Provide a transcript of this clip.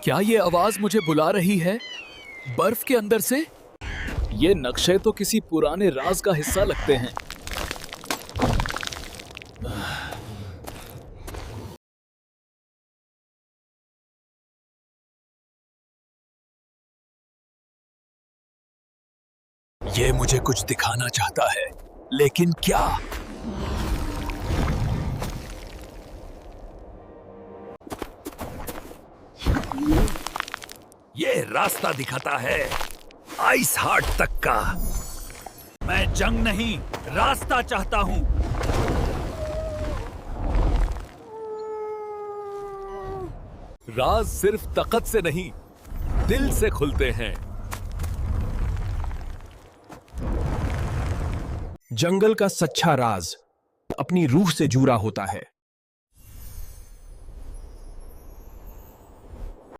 क्या ये आवाज मुझे बुला रही है बर्फ के अंदर से? ये नक्शे तो किसी पुराने राज का हिस्सा लगते हैं। ये मुझे कुछ दिखाना चाहता है, लेकिन क्या? ये रास्ता दिखाता है आइस हार्ट तक का। मैं जंग नहीं, रास्ता चाहता हूं। राज सिर्फ ताकत से नहीं, दिल से खुलते हैं। जंगल का सच्चा राज अपनी रूह से जुड़ा होता है।